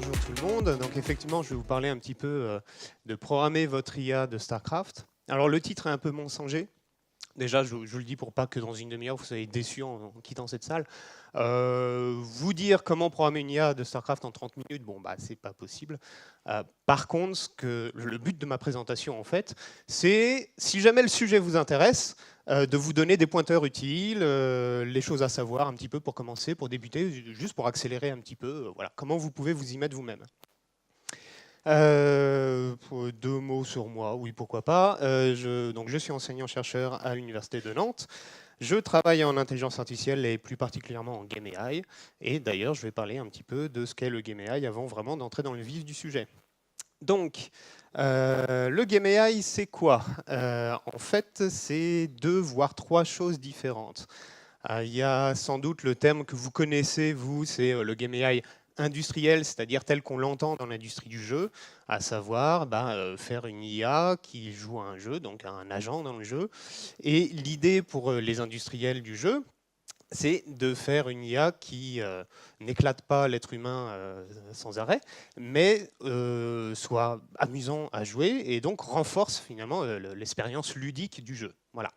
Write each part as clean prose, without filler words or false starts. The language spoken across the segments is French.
bonjour tout le monde. Donc effectivement, je vais vous parler un petit peu de programmer votre IA de StarCraft. Alors le titre est un peu mensonger. Déjà, je vous le dis pour pas que dans une demi-heure vous soyez déçus en quittant cette salle. Vous dire comment programmer une IA de StarCraft en 30 minutes, bon bah c'est pas possible. Par contre, le but de ma présentation en fait, c'est si jamais le sujet vous intéresse, de vous donner des pointeurs utiles, les choses à savoir un petit peu pour commencer, pour débuter, juste pour accélérer un petit peu, voilà, comment vous pouvez vous y mettre vous-même. Deux mots sur moi, oui, pourquoi pas. Donc, je suis enseignant-chercheur à l'Université de Nantes. Je travaille en intelligence artificielle et plus particulièrement en Game AI. Et d'ailleurs, je vais parler un petit peu de ce qu'est le Game AI avant vraiment d'entrer dans le vif du sujet. Donc, le Game AI, c'est quoi En fait, c'est deux, voire trois choses différentes. Il y a sans doute le terme que vous connaissez, vous, c'est le Game AI industriel, c'est-à-dire tel qu'on l'entend dans l'industrie du jeu, à savoir faire une IA qui joue à un jeu, donc un agent dans le jeu. Et l'idée pour les industriels du jeu, c'est de faire une IA qui n'éclate pas l'être humain sans arrêt, mais soit amusant à jouer et donc renforce finalement l'expérience ludique du jeu. Voilà.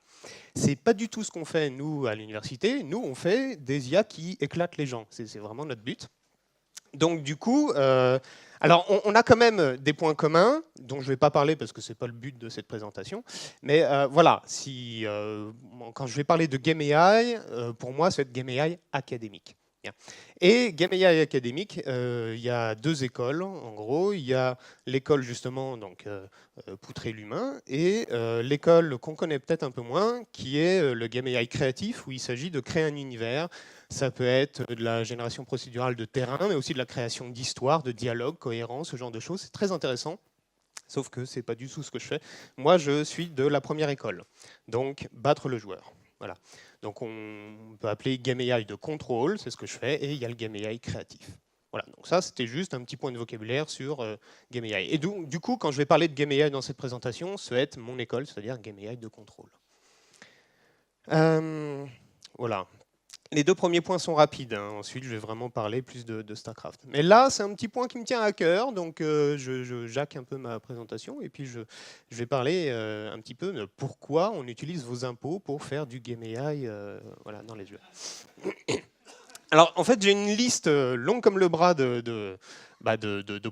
C'est pas du tout ce qu'on fait nous à l'université. Nous, on fait des IA qui éclatent les gens. C'est vraiment notre but. Donc du coup, alors on a quand même des points communs dont je ne vais pas parler parce que c'est pas le but de cette présentation. Mais voilà, quand je vais parler de Game AI, pour moi, c'est Game AI académique. Bien. Et Game AI académique, il y a deux écoles en gros. Il y a l'école justement donc poutrer l'humain et l'école qu'on connaît peut-être un peu moins, qui est le Game AI créatif où il s'agit de créer un univers. Ça peut être de la génération procédurale de terrain, mais aussi de la création d'histoires, de dialogues cohérents, ce genre de choses. C'est très intéressant, sauf que ce n'est pas du tout ce que je fais. Moi, je suis de la première école, donc battre le joueur. Voilà. Donc on peut appeler Game AI de contrôle, c'est ce que je fais, et il y a le Game AI créatif. Voilà, donc ça c'était juste un petit point de vocabulaire sur Game AI. Et du coup, quand je vais parler de Game AI dans cette présentation, ça va être mon école, c'est-à-dire Game AI de contrôle. Voilà. Les deux premiers points sont rapides. Hein. Ensuite, je vais vraiment parler plus de StarCraft. Mais là, c'est un petit point qui me tient à cœur, donc je jacque un peu ma présentation et puis je vais parler un petit peu de pourquoi on utilise vos impôts pour faire du Game AI voilà, dans les jeux. Alors, en fait, j'ai une liste longue comme le bras de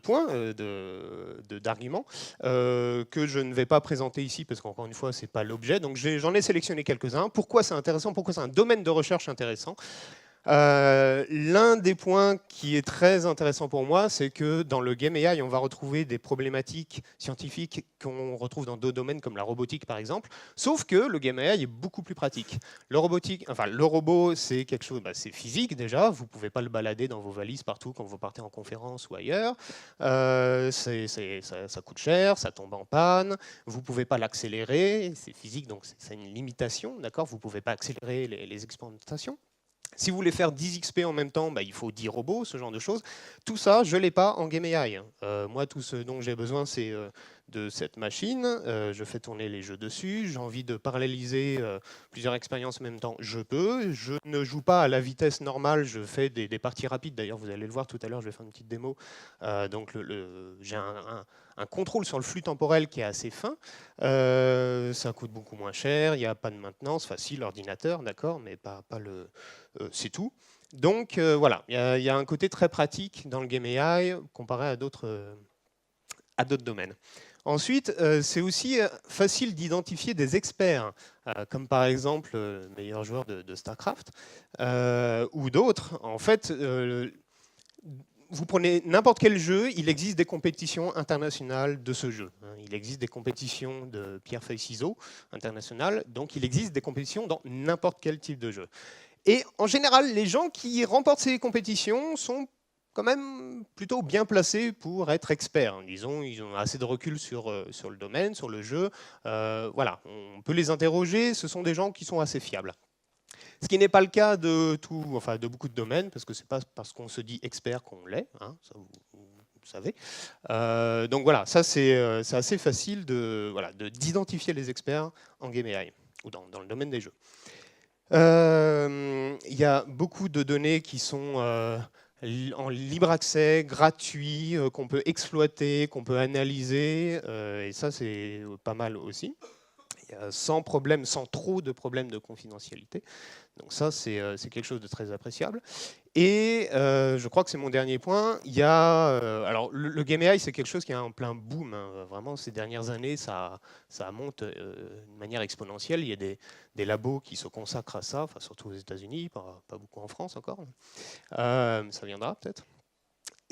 points, d'arguments, que je ne vais pas présenter ici parce qu'encore une fois, ce n'est pas l'objet. Donc, j'en ai sélectionné quelques-uns. Pourquoi c'est intéressant? Pourquoi c'est un domaine de recherche intéressant? L'un des points qui est très intéressant pour moi, c'est que dans le Game AI, on va retrouver des problématiques scientifiques qu'on retrouve dans d'autres domaines comme la robotique par exemple, sauf que le Game AI est beaucoup plus pratique. Le robot, c'est quelque chose, c'est physique déjà, vous ne pouvez pas le balader dans vos valises partout quand vous partez en conférence ou ailleurs, ça coûte cher, ça tombe en panne, vous ne pouvez pas l'accélérer, c'est physique donc c'est une limitation, d'accord, vous ne pouvez pas accélérer les expérimentations. Si vous voulez faire 10 XP en même temps, il faut 10 robots, ce genre de choses. Tout ça, je ne l'ai pas en Game AI. Moi, tout ce dont j'ai besoin, c'est de cette machine. Je fais tourner les jeux dessus. J'ai envie de paralléliser plusieurs expériences en même temps. Je peux. Je ne joue pas à la vitesse normale. Je fais des parties rapides. D'ailleurs, vous allez le voir tout à l'heure, je vais faire une petite démo. Donc, j'ai un contrôle sur le flux temporel qui est assez fin. Ça coûte beaucoup moins cher. Il n'y a pas de maintenance. Enfin, si, l'ordinateur, d'accord, mais pas le... c'est tout. Donc voilà, il y a un côté très pratique dans le Game AI comparé à d'autres domaines. Ensuite, c'est aussi facile d'identifier des experts, comme par exemple le meilleur joueur de StarCraft, ou d'autres. En fait, vous prenez n'importe quel jeu, il existe des compétitions internationales de ce jeu. Il existe des compétitions de pierre-feuille-ciseaux internationales, donc il existe des compétitions dans n'importe quel type de jeu. Et en général, les gens qui remportent ces compétitions sont quand même plutôt bien placés pour être experts. Disons, ils ont assez de recul sur le domaine, sur le jeu. Voilà, on peut les interroger, ce sont des gens qui sont assez fiables. Ce qui n'est pas le cas de beaucoup de domaines, parce que ce n'est pas parce qu'on se dit expert qu'on l'est, hein, ça vous savez. Donc voilà, ça c'est assez facile d'identifier les experts en Game AI, ou dans le domaine des jeux. Il y a beaucoup de données qui sont en libre accès, gratuit, qu'on peut exploiter, qu'on peut analyser, et ça c'est pas mal aussi, sans problème, sans trop de problèmes de confidentialité. Donc ça c'est quelque chose de très appréciable. Et je crois que c'est mon dernier point. Il y a, alors le Game AI, c'est quelque chose qui est en plein boom, hein. Vraiment, ces dernières années, ça monte de manière exponentielle. Il y a des labos qui se consacrent à ça, enfin, surtout aux États-Unis, pas beaucoup en France encore. Ça viendra peut-être.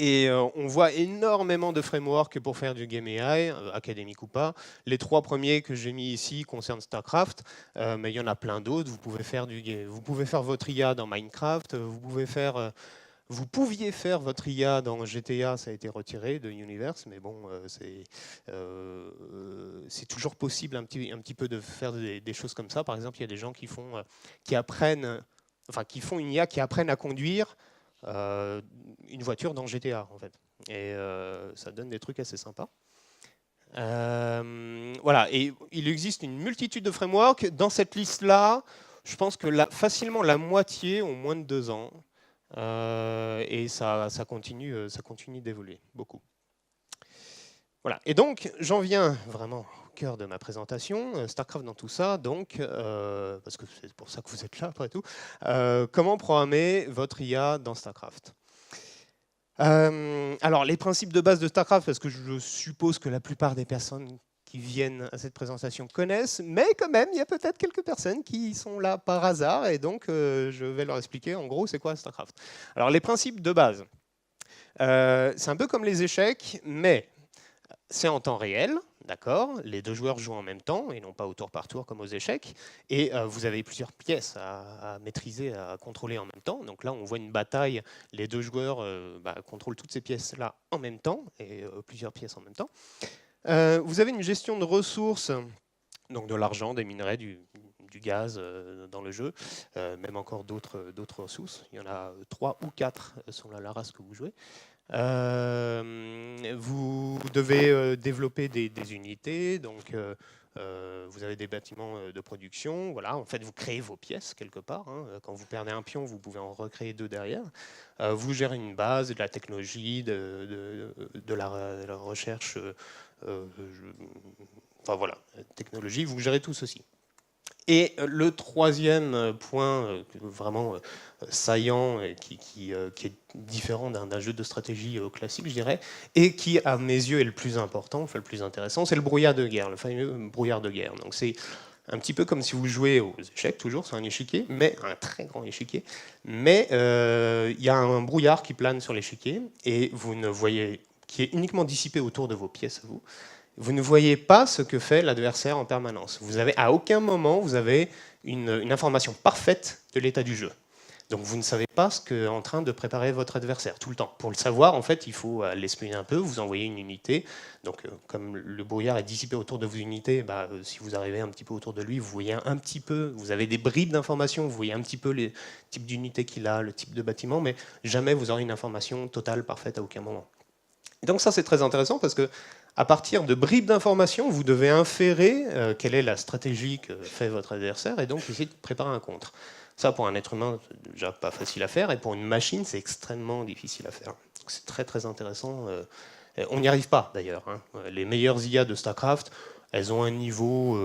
Et on voit énormément de frameworks pour faire du Game AI, académique ou pas. Les 3 premiers que j'ai mis ici concernent StarCraft, mais il y en a plein d'autres. Vous pouvez faire votre IA dans Minecraft, vous pouviez faire votre IA dans GTA, ça a été retiré de Universe, mais bon, c'est toujours possible un petit peu de faire des choses comme ça. Par exemple, il y a des gens qui apprennent, enfin qui font une IA qui apprennent à conduire une voiture dans GTA en fait. Et ça donne des trucs assez sympas. Voilà, et il existe une multitude de frameworks. Dans cette liste-là, je pense que facilement la moitié ont moins de 2 ans. Et ça continue d'évoluer beaucoup. Voilà. Et donc, j'en viens vraiment au cœur de ma présentation, StarCraft dans tout ça, donc, parce que c'est pour ça que vous êtes là, après tout. Comment programmer votre IA dans StarCraft? Alors, les principes de base de StarCraft, parce que je suppose que la plupart des personnes qui viennent à cette présentation connaissent, mais quand même, il y a peut-être quelques personnes qui sont là par hasard, et donc je vais leur expliquer en gros c'est quoi StarCraft. Alors, les principes de base, c'est un peu comme les échecs, mais c'est en temps réel, d'accord? Les 2 joueurs jouent en même temps et non pas au tour par tour comme aux échecs. Et vous avez plusieurs pièces à maîtriser, à contrôler en même temps. Donc là, on voit une bataille. Les 2 joueurs contrôlent toutes ces pièces-là en même temps et plusieurs pièces en même temps. Vous avez une gestion de ressources, donc de l'argent, des minerais, du gaz dans le jeu, même encore d'autres ressources. Il y en a 3 ou 4 selon la race que vous jouez. Vous devez développer des unités, donc vous avez des bâtiments de production. Voilà, en fait, vous créez vos pièces quelque part, hein. Quand vous perdez un pion, vous pouvez en recréer 2 derrière. Vous gérez une base, de la technologie, de la recherche. Enfin voilà, technologie, vous gérez tout ceci. Et le troisième point vraiment saillant et qui est différent d'un jeu de stratégie classique, je dirais, et qui, à mes yeux, est le plus important, enfin le plus intéressant, c'est le brouillard de guerre, le fameux brouillard de guerre. Donc c'est un petit peu comme si vous jouez aux échecs, toujours sur un échiquier, mais un très grand échiquier, mais il y a un brouillard qui plane sur l'échiquier, et vous ne voyez, qui est uniquement dissipé autour de vos pièces à vous. Vous ne voyez pas ce que fait l'adversaire en permanence. À aucun moment, vous avez une information parfaite de l'état du jeu. Donc vous ne savez pas ce qu'est en train de préparer votre adversaire tout le temps. Pour le savoir, en fait, il faut l'espionner un peu, vous envoyez une unité. Donc comme le brouillard est dissipé autour de vos unités, si vous arrivez un petit peu autour de lui, vous voyez un petit peu, vous avez des bribes d'informations, vous voyez un petit peu les types d'unités qu'il a, le type de bâtiment, mais jamais vous aurez une information totale, parfaite à aucun moment. Et donc ça, c'est très intéressant parce que à partir de bribes d'informations, vous devez inférer quelle est la stratégie que fait votre adversaire et donc essayer de préparer un contre. Ça, pour un être humain, c'est déjà pas facile à faire, et pour une machine, c'est extrêmement difficile à faire. C'est très très intéressant. On n'y arrive pas d'ailleurs, hein. Les meilleures IA de StarCraft, elles ont un niveau,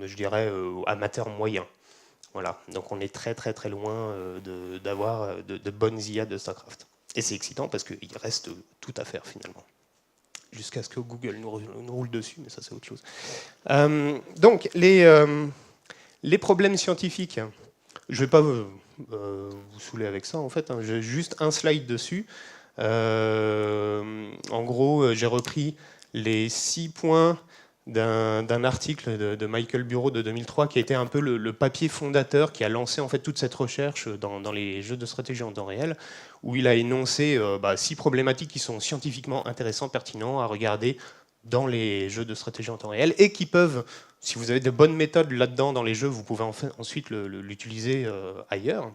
je dirais, amateur moyen. Voilà. Donc on est très très très loin d'avoir de bonnes IA de StarCraft. Et c'est excitant parce qu'il reste tout à faire finalement. Jusqu'à ce que Google nous roule dessus, mais ça c'est autre chose. Donc les problèmes scientifiques, je ne vais pas vous saouler avec ça en fait, hein. J'ai juste un slide dessus. En gros, j'ai repris les 6 points d'un article de Michael Bureau de 2003 qui a été un peu le papier fondateur qui a lancé en fait toute cette recherche dans les jeux de stratégie en temps réel, où il a énoncé 6 problématiques qui sont scientifiquement intéressantes, pertinentes à regarder dans les jeux de stratégie en temps réel et qui peuvent, si vous avez de bonnes méthodes là-dedans dans les jeux, vous pouvez ensuite l'utiliser ailleurs.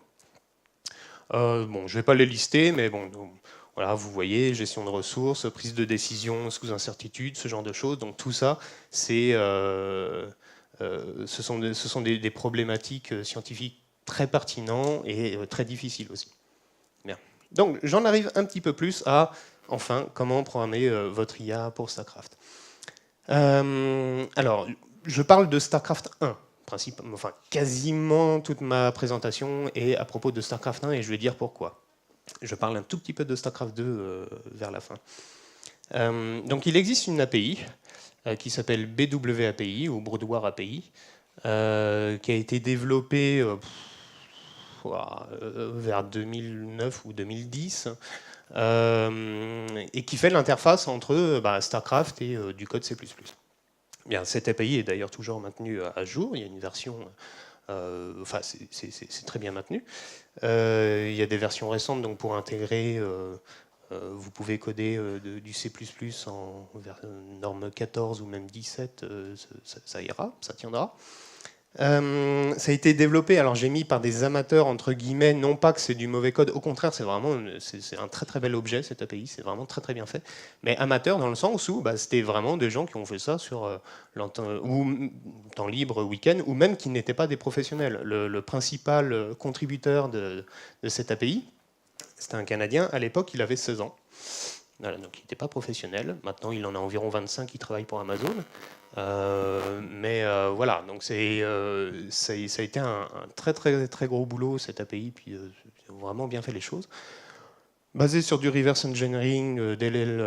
Bon, je ne vais pas les lister, mais bon, voilà, vous voyez, gestion de ressources, prise de décision sous incertitude, ce genre de choses. Donc tout ça, ce sont des problématiques scientifiques très pertinentes et très difficiles aussi. Bien. Donc j'en arrive un petit peu plus à, enfin, comment programmer votre IA pour StarCraft. Alors, je parle de StarCraft 1, enfin quasiment toute ma présentation est à propos de StarCraft 1 et je vais dire pourquoi. Je parle un tout petit peu de StarCraft 2 vers la fin. Donc il existe une API qui s'appelle BW-API ou Broadware API, qui a été développée vers 2009 ou 2010, et qui fait l'interface entre StarCraft et du code C++. Bien, cette API est d'ailleurs toujours maintenue à jour. Il y a une version, enfin c'est très bien maintenu. Il y a des versions récentes donc pour intégrer. Vous pouvez coder du C++ en norme 14 ou même 17, ça ira, ça tiendra. Ça a été développé, alors j'ai mis par des amateurs entre guillemets, non pas que c'est du mauvais code, au contraire c'est vraiment c'est un très très bel objet cette API, c'est vraiment très très bien fait, mais amateur dans le sens où c'était vraiment des gens qui ont fait ça sur ou temps libre, week-end, ou même qui n'étaient pas des professionnels. Le principal contributeur de cette API, c'était un Canadien, à l'époque il avait 16 ans. Voilà, donc il n'était pas professionnel. Maintenant, il en a environ 25 qui travaillent pour Amazon. Voilà, donc ça a été un très très très gros boulot cette API, puis ils ont vraiment bien fait les choses. Basé sur du reverse engineering, DLL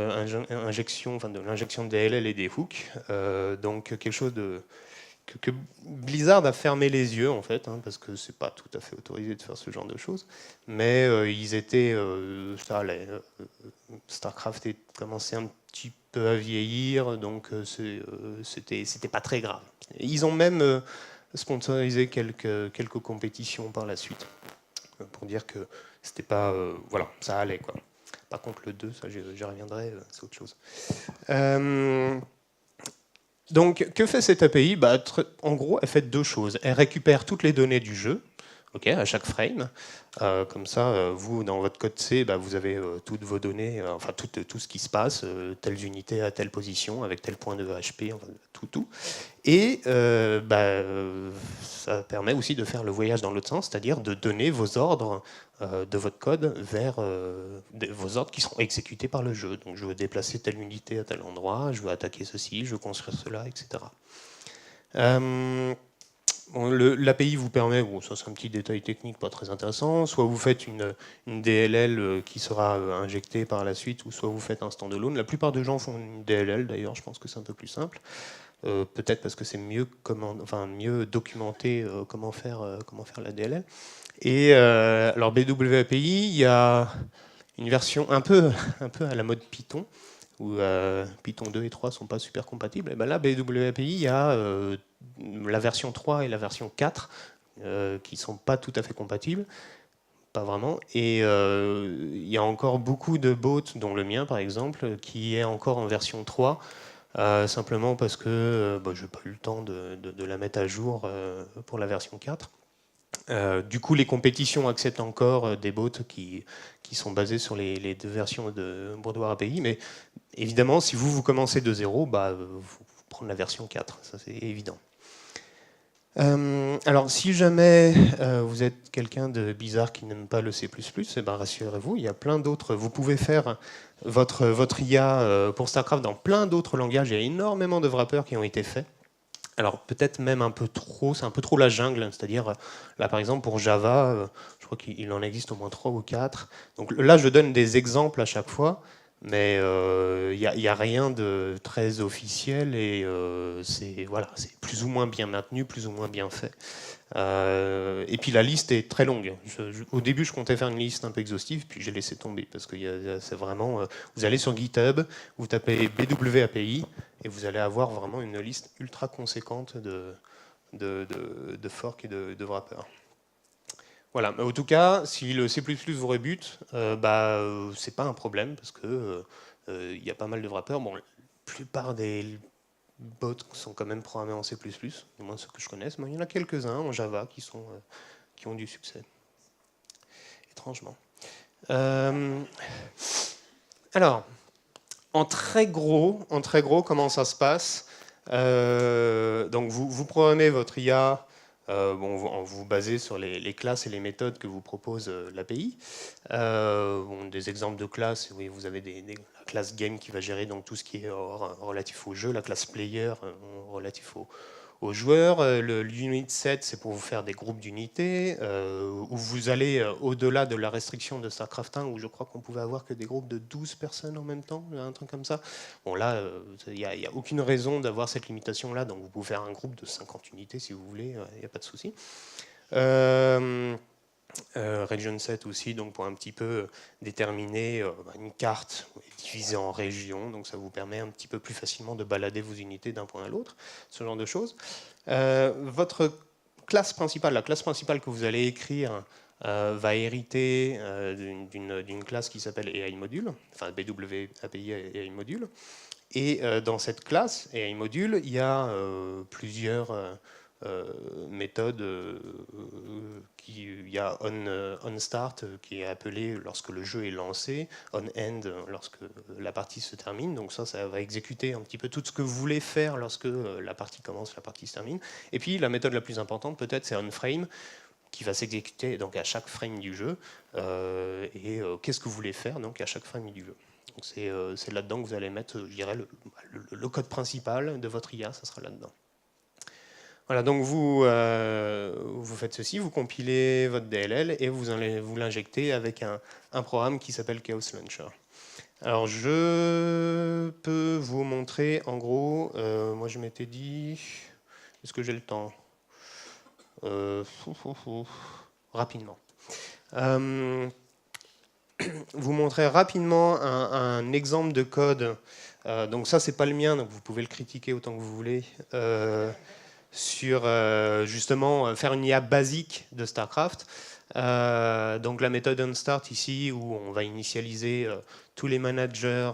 injection, enfin de l'injection de DLL et des hooks, donc quelque chose que Blizzard a fermé les yeux en fait, parce que c'est pas tout à fait autorisé de faire ce genre de choses, mais ils étaient, ça allait, StarCraft commençait un petit peu à vieillir, donc c'était pas très grave. Ils ont même sponsorisé quelques compétitions par la suite, pour dire que c'était pas, voilà, ça allait quoi. Par contre le 2, ça j'y reviendrai, c'est autre chose. Donc, que fait cette API ? En gros, elle fait deux choses. Elle récupère toutes les données du jeu, à chaque frame. Comme ça, vous, dans votre code C, vous avez toutes vos données, enfin tout ce qui se passe, telles unités à telle position, avec tel point de HP, enfin, tout. Et ça permet aussi de faire le voyage dans l'autre sens, c'est-à-dire de donner vos ordres de votre code vers vos ordres qui seront exécutés par le jeu. Donc je veux déplacer telle unité à tel endroit, je veux attaquer ceci, je veux construire cela, etc. L'API vous permet, bon, ça c'est un petit détail technique pas très intéressant, soit vous faites une DLL qui sera injectée par la suite, ou soit vous faites un standalone. La plupart des gens font une DLL d'ailleurs, je pense que c'est un peu plus simple. Peut-être parce que c'est mieux documenté comment faire la DLL. Et alors BW-API, il y a une version un peu à la mode Python, où Python 2 et 3 ne sont pas super compatibles. Et là, BW-API, il y a la version 3 et la version 4 qui ne sont pas tout à fait compatibles. Pas vraiment. Et il y a encore beaucoup de bots, dont le mien par exemple, qui est encore en version 3. Simplement parce que je n'ai pas eu le temps de la mettre à jour pour la version 4. Du coup, les compétitions acceptent encore des bots qui sont basés sur les deux versions de Broadware API. Mais évidemment, si vous commencez de zéro, vous prenez la version 4. Ça, c'est évident. Alors, si jamais vous êtes quelqu'un de bizarre qui n'aime pas le C++, rassurez-vous, il y a plein d'autres. Vous pouvez faire votre IA pour StarCraft dans plein d'autres langages. Il y a énormément de wrappers qui ont été faits. Alors, peut-être même un peu trop, c'est un peu trop la jungle. C'est-à-dire, là, par exemple, pour Java, je crois qu'il en existe au moins 3 ou 4. Donc là, je donne des exemples à chaque fois. Mais il n'y a rien de très officiel et c'est plus ou moins bien maintenu, plus ou moins bien fait. Et puis la liste est très longue. Au début, je comptais faire une liste un peu exhaustive, puis j'ai laissé tomber parce que c'est vraiment. Vous allez sur GitHub, vous tapez BW API et vous allez avoir vraiment une liste ultra conséquente de forks et de wrappers. Voilà, mais en tout cas, si le C++ vous rebute, c'est pas un problème parce que y a pas mal de wrappers. Bon, la plupart des bots sont quand même programmés en C++, du moins ceux que je connaisse, mais il y en a quelques-uns en Java qui ont du succès, étrangement. Alors, en très gros, comment ça se passe ? Donc vous programmez votre IA Bon, vous basez sur les classes et les méthodes que vous propose l'API. Des exemples de classes, oui, vous avez la classe game qui va gérer donc tout ce qui est relatif au jeu, la classe player relatif aux joueurs. L'unit set, c'est pour vous faire des groupes d'unités, où vous allez au-delà de la restriction de StarCraft 1, où je crois qu'on pouvait avoir que des groupes de 12 personnes en même temps, un truc comme ça. Bon, là, il n'y a aucune raison d'avoir cette limitation-là, donc vous pouvez faire un groupe de 50 unités si vous voulez, il n'y a pas de souci. Region set aussi, donc pour un petit peu déterminer une carte divisée en régions, donc ça vous permet un petit peu plus facilement de balader vos unités d'un point à l'autre, ce genre de choses. Votre classe principale, la classe principale que vous allez écrire, va hériter d'une classe qui s'appelle AI Module, enfin BW API AI Module. Et dans cette classe AI Module, il y a plusieurs méthode. Il y a on start qui est appelé lorsque le jeu est lancé, on end lorsque la partie se termine. Donc ça va exécuter un petit peu tout ce que vous voulez faire lorsque la partie commence, la partie se termine. Et puis la méthode la plus importante peut-être, c'est on frame, qui va s'exécuter donc à chaque frame du jeu. Qu'est-ce que vous voulez faire donc à chaque frame du jeu. C'est là-dedans que vous allez mettre, je dirais, le code principal de votre IA, ça sera là-dedans. Voilà, donc vous faites ceci, vous compilez votre DLL et vous l'injectez avec un programme qui s'appelle Chaos Launcher. Alors je peux vous montrer en gros, moi je m'étais dit, est-ce que j'ai le temps rapidement. Vous montrer rapidement un exemple de code. Donc ça c'est pas le mien, donc vous pouvez le critiquer autant que vous voulez. Sur justement faire une IA basique de StarCraft. Donc la méthode onStart ici, où on va initialiser tous les managers.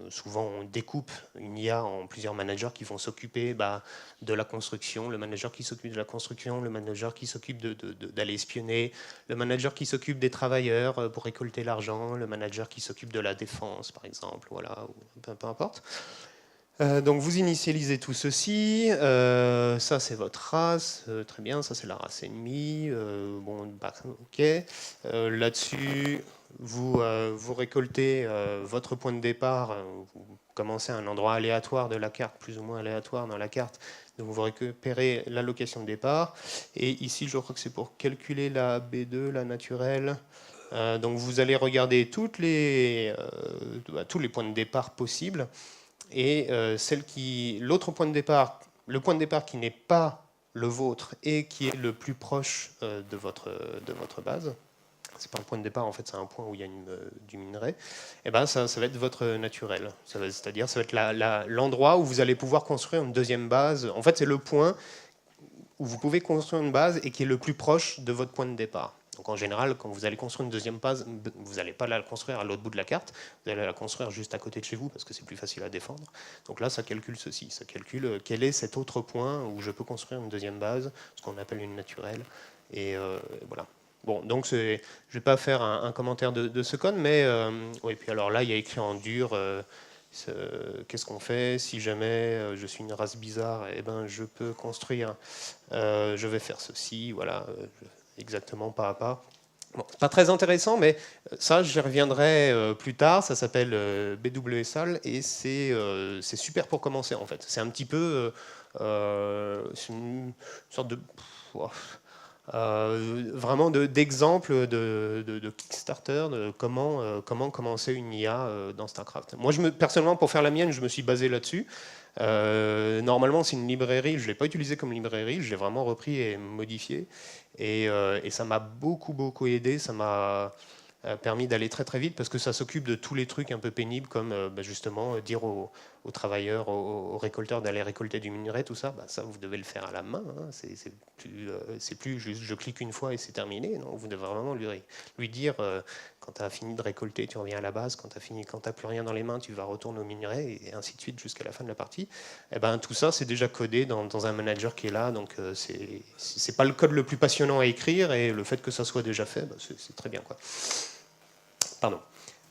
Souvent on découpe une IA en plusieurs managers qui vont s'occuper de la construction, le manager qui s'occupe de la construction, le manager qui s'occupe d'aller espionner, le manager qui s'occupe des travailleurs pour récolter l'argent, le manager qui s'occupe de la défense par exemple, voilà, ou peu importe. Donc vous initialisez tout ceci, ça c'est votre race, très bien, ça c'est la race ennemie, ok. Là-dessus, vous récoltez votre point de départ, vous commencez à un endroit aléatoire de la carte, plus ou moins aléatoire dans la carte, donc vous récupérez la location de départ, et ici je crois que c'est pour calculer la B2, la naturelle. Donc vous allez regarder tous les points de départ possibles, et l'autre point de départ, le point de départ qui n'est pas le vôtre et qui est le plus proche de votre base, c'est pas un point de départ en fait, c'est un point où il y a du minerai, et ben ça va être votre naturel, c'est-à-dire ça va être l'endroit où vous allez pouvoir construire une deuxième base. En fait c'est le point où vous pouvez construire une base et qui est le plus proche de votre point de départ. Donc en général, quand vous allez construire une deuxième base, vous n'allez pas la construire à l'autre bout de la carte, vous allez la construire juste à côté de chez vous parce que c'est plus facile à défendre. Donc là, ça calcule ceci, ça calcule quel est cet autre point où je peux construire une deuxième base, ce qu'on appelle une naturelle. Et voilà. Bon, donc je ne vais pas faire un commentaire de ce code, mais oui. Puis alors là, il y a écrit en dur. Qu'est-ce qu'on fait si jamais je suis une race bizarre, et ben je peux construire, je vais faire ceci, voilà, exactement pas à pas. Bon, pas très intéressant, mais ça j'y reviendrai plus tard. Ça s'appelle BWSAL et c'est super pour commencer en fait. C'est un petit peu c'est une sorte de vraiment d'exemple de Kickstarter, de comment commencer une IA dans StarCraft. Moi, personnellement, pour faire la mienne, je me suis basé là-dessus. Normalement, c'est une librairie, je ne l'ai pas utilisée comme librairie, je l'ai vraiment repris et modifié. Et ça m'a beaucoup aidé, ça m'a permis d'aller très vite parce que ça s'occupe de tous les trucs un peu pénibles comme justement dire aux travailleurs, aux récolteurs d'aller récolter du minerai, tout ça, ça vous devez le faire à la main, hein. C'est plus juste je clique une fois et c'est terminé, non, vous devez vraiment lui dire quand tu as fini de récolter, tu reviens à la base, quand tu n'as plus rien dans les mains, tu vas retourner au minerai et ainsi de suite jusqu'à la fin de la partie. Et tout ça c'est déjà codé dans un manager qui est là, donc c'est pas le code le plus passionnant à écrire et le fait que ça soit déjà fait, c'est très bien quoi. Pardon.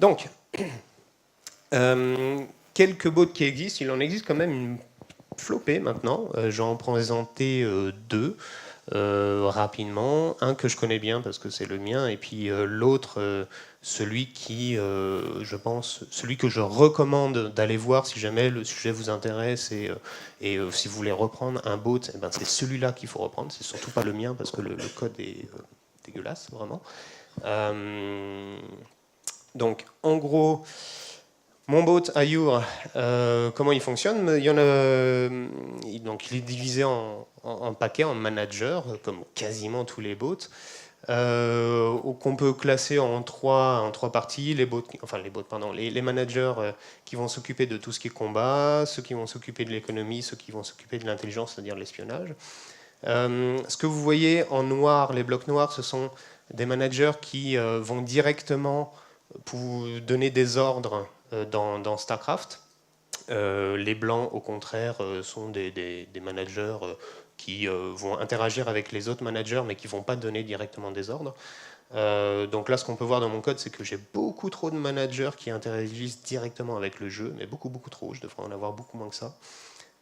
Donc, quelques bots qui existent, il en existe quand même une flopée maintenant. J'en présentais deux. rapidement. Un que je connais bien parce que c'est le mien, et puis l'autre, celui qui, je pense, celui que je recommande d'aller voir si jamais le sujet vous intéresse et si vous voulez reprendre un bot, eh ben, c'est celui-là qu'il faut reprendre. C'est surtout pas le mien parce que le code est dégueulasse, vraiment. Donc, en gros, mon bot Ayur, comment il fonctionne? Il y en a, donc, il est divisé en paquets, en managers, comme quasiment tous les bots, qu'on peut classer en trois parties. Les managers qui vont s'occuper de tout ce qui est combat, ceux qui vont s'occuper de l'économie, ceux qui vont s'occuper de l'intelligence, c'est-à-dire l'espionnage. Ce que vous voyez en noir, les blocs noirs, ce sont des managers qui vont directement pour donner des ordres dans StarCraft. Les blancs, au contraire, sont des managers qui vont interagir avec les autres managers, mais qui ne vont pas donner directement des ordres. Donc là, ce qu'on peut voir dans mon code, c'est que j'ai beaucoup trop de managers qui interagissent directement avec le jeu, mais beaucoup trop. Je devrais en avoir beaucoup moins que ça.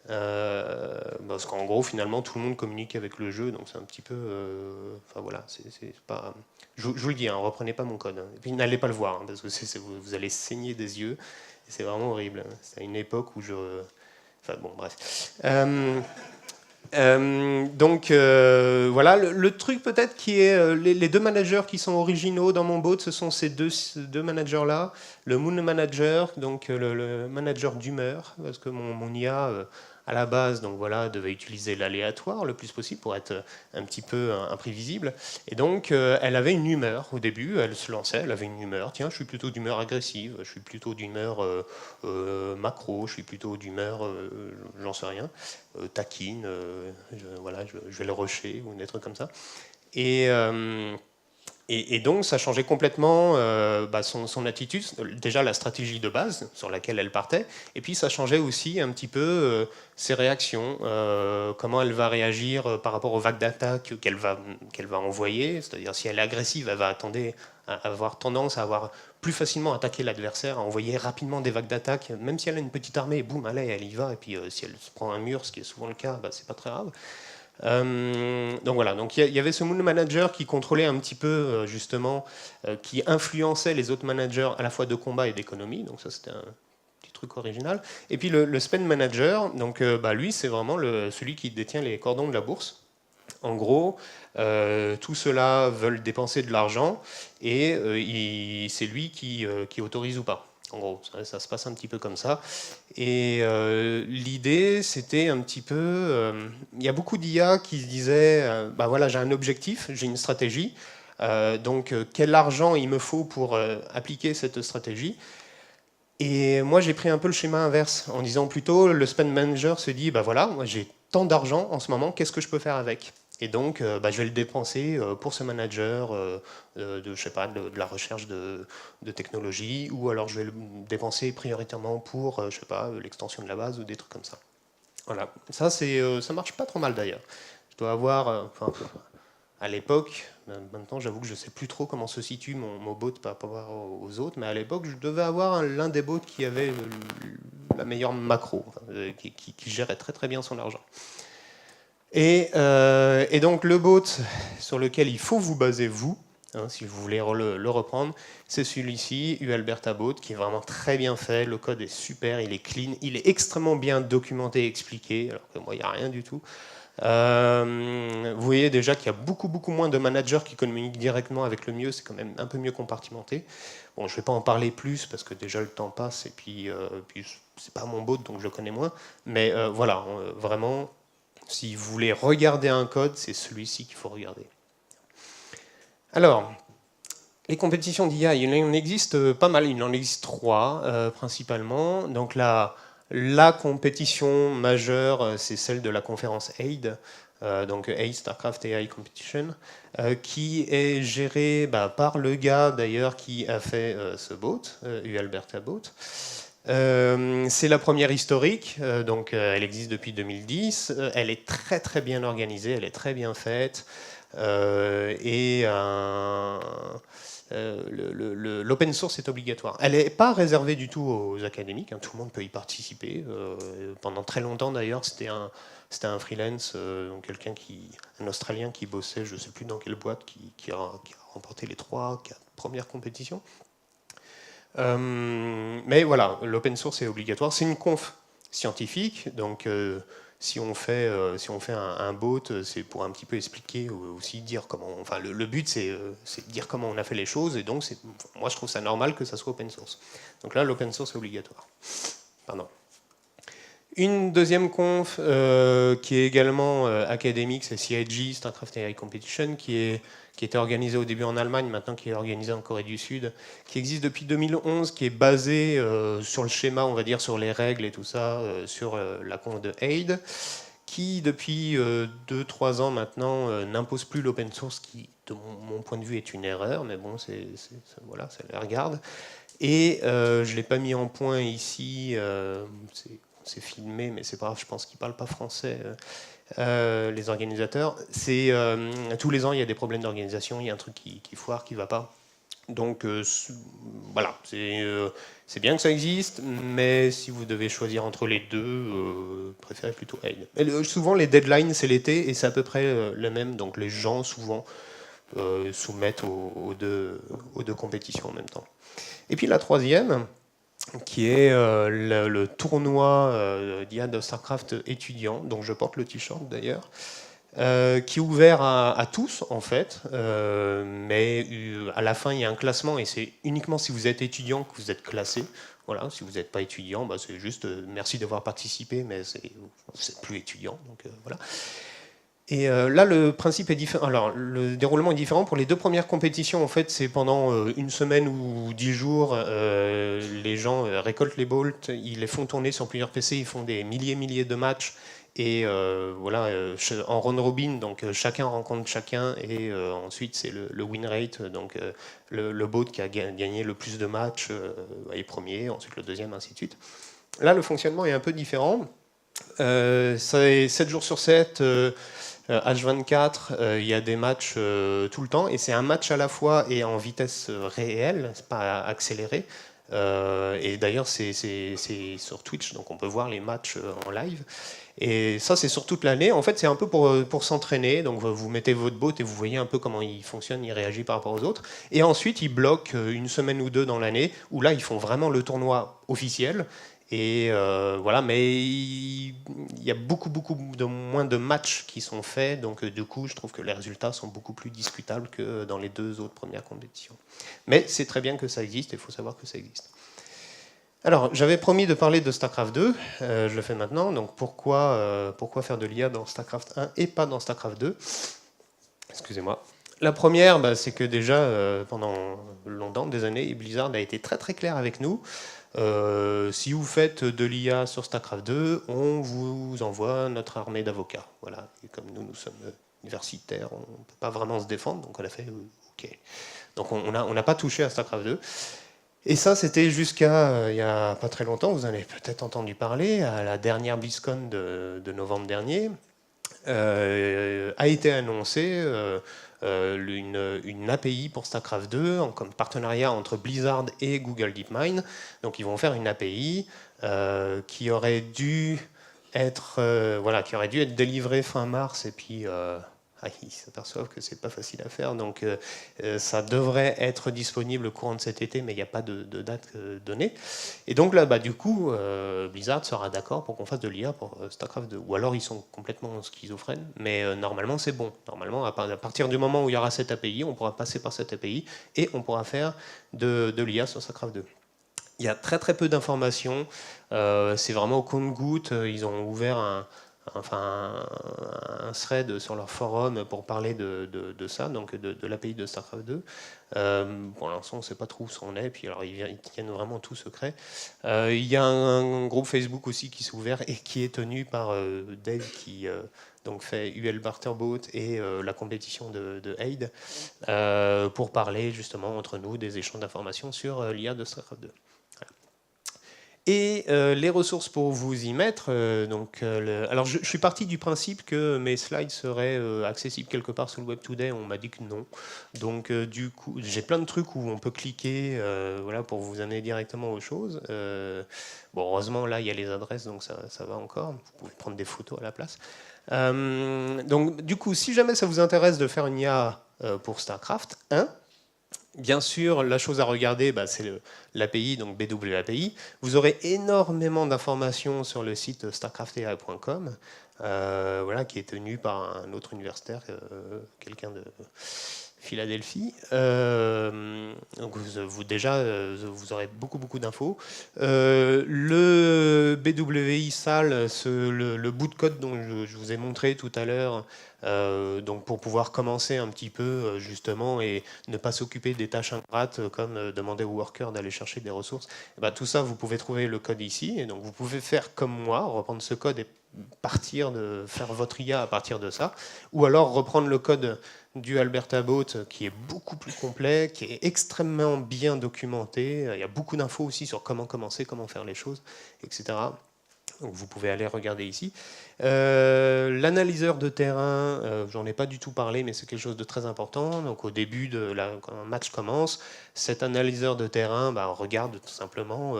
Parce qu'en gros, finalement, tout le monde communique avec le jeu, donc c'est un petit peu... Enfin voilà, c'est pas... Je vous le dis, hein, reprenez pas mon code. Hein. Et puis n'allez pas le voir, hein, parce que vous allez saigner des yeux. C'est vraiment horrible. C'est à une époque où je... Enfin bon, bref. Donc voilà, le truc peut-être qui est... les deux managers qui sont originaux dans mon bot, ce sont ces deux managers-là. Le Moon Manager, donc le manager d'humeur, parce que mon IA... à la base, donc voilà, devait utiliser l'aléatoire le plus possible pour être un petit peu imprévisible. Et donc, elle avait une humeur au début, elle se lançait, elle avait une humeur. Tiens, je suis plutôt d'humeur agressive, je suis plutôt d'humeur macro, je suis plutôt d'humeur, j'en sais rien, taquine, je vais le rusher ou des trucs comme ça. Et donc, ça changeait complètement son attitude, déjà la stratégie de base sur laquelle elle partait, et puis ça changeait aussi un petit peu ses réactions, comment elle va réagir par rapport aux vagues d'attaque qu'elle va envoyer, c'est-à-dire si elle est agressive, elle va avoir tendance à avoir plus facilement attaquer l'adversaire, à envoyer rapidement des vagues d'attaque, même si elle a une petite armée, boum, allez, elle y va, et puis si elle se prend un mur, ce qui est souvent le cas, c'est pas très grave. Donc voilà, donc il y avait ce Moon Manager qui contrôlait un petit peu justement, qui influençait les autres managers à la fois de combat et d'économie, donc ça c'était un petit truc original. Et puis le Spend Manager, donc lui c'est vraiment celui qui détient les cordons de la bourse. En gros, tout ceux-là veulent dépenser de l'argent et c'est lui qui autorise ou pas. En gros, ça se passe un petit peu comme ça. Et l'idée, c'était un petit peu... Il y a beaucoup d'IA qui se disaient, voilà, j'ai un objectif, j'ai une stratégie, donc quel argent il me faut pour appliquer cette stratégie? Et moi, j'ai pris un peu le schéma inverse, en disant plutôt, le spend manager se dit, voilà, moi j'ai tant d'argent en ce moment, qu'est-ce que je peux faire avec? Et donc, je vais le dépenser pour ce manager je sais pas, de la recherche de technologie, ou alors je vais le dépenser prioritairement pour, je sais pas, l'extension de la base ou des trucs comme ça. Voilà, ça marche pas trop mal d'ailleurs. Je dois avoir, à l'époque, maintenant j'avoue que je sais plus trop comment se situe mon bot par rapport aux autres, mais à l'époque je devais avoir l'un des bots qui avait la meilleure macro, qui gérait très très bien son argent. Et donc le bot sur lequel il faut vous baser, vous, si vous voulez le reprendre, c'est celui-ci, UAlberta Bot, qui est vraiment très bien fait. Le code est super, il est clean, il est extrêmement bien documenté et expliqué, alors que moi, il n'y a rien du tout. Vous voyez déjà qu'il y a beaucoup moins de managers qui communiquent directement avec le mieux, c'est quand même un peu mieux compartimenté. Bon, je ne vais pas en parler plus, parce que déjà le temps passe, et puis c'est pas mon bot, donc je le connais moins. Mais voilà, vraiment... Si vous voulez regarder un code, c'est celui-ci qu'il faut regarder. Alors, les compétitions d'IA, il en existe pas mal, il en existe 3 principalement. Donc la compétition majeure, c'est celle de la conférence AID, donc AID StarCraft AI Competition, qui est gérée par le gars d'ailleurs qui a fait ce bot, UAlberta Bot. C'est la première historique, donc elle existe depuis 2010, elle est très très bien organisée, elle est très bien faite, l'open source est obligatoire. Elle n'est pas réservée du tout aux académiques, hein, tout le monde peut y participer. Pendant très longtemps d'ailleurs, c'était un freelance, donc un Australien qui bossait, je ne sais plus dans quelle boîte, qui a remporté les 3-4 premières compétitions. Mais voilà, l'open source est obligatoire. C'est une conf scientifique, donc si on fait un bot, c'est pour un petit peu expliquer aussi dire comment. Enfin, le but c'est de dire comment on a fait les choses, et donc moi je trouve ça normal que ça soit open source. Donc là, l'open source est obligatoire. Pardon. Une deuxième conf qui est également académique, c'est CIG, StarCraft AI Competition, qui était organisée au début en Allemagne, maintenant qui est organisée en Corée du Sud, qui existe depuis 2011, qui est basée sur le schéma, on va dire, sur les règles et tout ça, sur la conf de AID, qui depuis 2-3 ans maintenant n'impose plus l'open source, qui de mon point de vue est une erreur, mais bon, voilà, ça les regarde. Et je ne l'ai pas mis en point ici, c'est filmé, mais c'est pas grave, je pense qu'ils ne parlent pas français, les organisateurs. Tous les ans, il y a des problèmes d'organisation, il y a un truc qui foire, qui ne va pas. Donc voilà, c'est bien que ça existe, mais si vous devez choisir entre les deux, préférez plutôt AID. Souvent, les deadlines, c'est l'été, et c'est à peu près le même, donc les gens, souvent, soumettent aux deux compétitions en même temps. Et puis la troisième, qui est le tournoi d'IA de StarCraft étudiant, dont je porte le t-shirt d'ailleurs, qui est ouvert à tous en fait, mais à la fin il y a un classement, et c'est uniquement si vous êtes étudiant que vous êtes classé. Voilà, si vous n'êtes pas étudiant, bah, c'est juste merci d'avoir participé, mais vous n'êtes plus étudiant, donc voilà. Et là, le principe est différent. Alors, le déroulement est différent. Pour les deux premières compétitions, en fait, c'est pendant une semaine ou 10 jours. Les gens récoltent les bolts, ils les font tourner sur plusieurs PC, ils font des milliers de matchs. Et voilà, en round robin, donc chacun rencontre chacun, et ensuite c'est le win rate, donc le bot qui a gagné le plus de matchs est premier, ensuite le deuxième, ainsi de suite. Là, le fonctionnement est un peu différent. C'est 7 jours sur 7. H24, il y a des matchs tout le temps, et c'est un match à la fois et en vitesse réelle, c'est pas accéléré. Et d'ailleurs, c'est sur Twitch, donc on peut voir les matchs en live. Et ça, c'est sur toute l'année. En fait, c'est un peu pour s'entraîner. Donc, vous mettez votre bot et vous voyez un peu comment il fonctionne, il réagit par rapport aux autres. Et ensuite, ils bloquent une semaine ou deux dans l'année, où là, ils font vraiment le tournoi officiel. Et voilà, mais il y a beaucoup moins de matchs qui sont faits, donc du coup, je trouve que les résultats sont beaucoup plus discutables que dans les deux autres premières compétitions. Mais c'est très bien que ça existe, et il faut savoir que ça existe. Alors, j'avais promis de parler de StarCraft 2, je le fais maintenant. Donc, pourquoi faire de l'IA dans StarCraft 1 et pas dans StarCraft 2? Excusez-moi. La première, bah, c'est que déjà, pendant longtemps, des années, Blizzard a été très clair avec nous. Si vous faites de l'IA sur StarCraft 2, on vous envoie notre armée d'avocats. Voilà. Et comme nous sommes universitaires, on ne peut pas vraiment se défendre, donc on a fait OK. Donc on n'a pas touché à StarCraft 2. Et ça, c'était jusqu'à il n'y a pas très longtemps, vous en avez peut-être entendu parler, à la dernière BlizzCon de novembre dernier, a été annoncé une API pour StarCraft 2 comme partenariat entre Blizzard et Google DeepMind. Donc ils vont faire une API qui aurait dû être délivrée fin mars, et puis ils s'aperçoivent que c'est pas facile à faire, donc ça devrait être disponible au courant de cet été, mais il n'y a pas de date donnée. Et donc là, bah, du coup, Blizzard sera d'accord pour qu'on fasse de l'IA pour StarCraft 2. Ou alors ils sont complètement schizophrènes, mais normalement c'est bon. Normalement, à partir du moment où il y aura cette API, on pourra passer par cette API et on pourra faire de l'IA sur StarCraft 2. Il y a très peu d'informations, c'est vraiment au compte-gouttes. Ils ont ouvert un thread sur leur forum pour parler de ça, donc de l'API de StarCraft 2. Pour l'instant, on ne sait pas trop où ça en est, puis alors ils tiennent vraiment tout secret. Il y a un groupe Facebook aussi qui s'est ouvert et qui est tenu par Dave, qui donc fait UL Barterbot et la compétition de AID, pour parler justement entre nous des échanges d'informations sur l'IA de StarCraft 2. Et les ressources pour vous y mettre, alors je suis parti du principe que mes slides seraient accessibles quelque part sur le Web Today, on m'a dit que non. Donc du coup, j'ai plein de trucs où on peut cliquer voilà, pour vous amener directement aux choses. Bon, heureusement, là, il y a les adresses, donc ça va encore. Vous pouvez prendre des photos à la place. Donc du coup, si jamais ça vous intéresse de faire une IA pour StarCraft 1, bien sûr, la chose à regarder, c'est l'API, donc BW API. Vous aurez énormément d'informations sur le site starcraftai.com, voilà, qui est tenu par un autre universitaire, quelqu'un de Philadelphie. Donc déjà, vous aurez beaucoup d'infos. Le BWI SAL, le bout de code dont je vous ai montré tout à l'heure, donc pour pouvoir commencer un petit peu justement et ne pas s'occuper des tâches ingrates comme demander aux workers d'aller chercher des ressources, tout ça, vous pouvez trouver le code ici. Et donc vous pouvez faire comme moi, reprendre ce code et partir de faire votre IA à partir de ça, ou alors reprendre le code du Alberta Bot qui est beaucoup plus complet, qui est extrêmement bien documenté. Il y a beaucoup d'infos aussi sur comment commencer, comment faire les choses, etc. Donc vous pouvez aller regarder ici. L'analyseur de terrain, j'en ai pas du tout parlé, mais c'est quelque chose de très important. Donc au début, quand un match commence, cet analyseur de terrain regarde tout simplement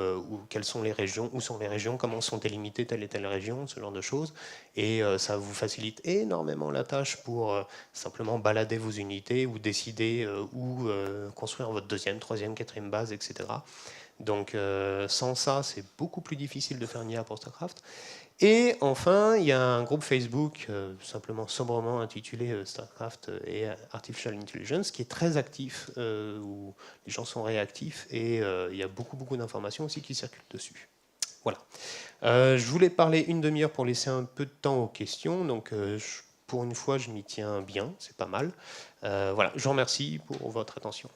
quelles sont les régions, où sont les régions, comment sont délimitées telle et telle région, ce genre de choses. Et ça vous facilite énormément la tâche pour simplement balader vos unités ou décider où construire votre deuxième, troisième, quatrième base, etc. Donc sans ça, c'est beaucoup plus difficile de faire une IA pour StarCraft. Et enfin, il y a un groupe Facebook, simplement sobrement intitulé StarCraft et Artificial Intelligence, qui est très actif, où les gens sont réactifs, et il y a beaucoup d'informations aussi qui circulent dessus. Voilà. Je voulais parler une demi-heure pour laisser un peu de temps aux questions, donc pour une fois, je m'y tiens bien, c'est pas mal. Voilà, je vous remercie pour votre attention.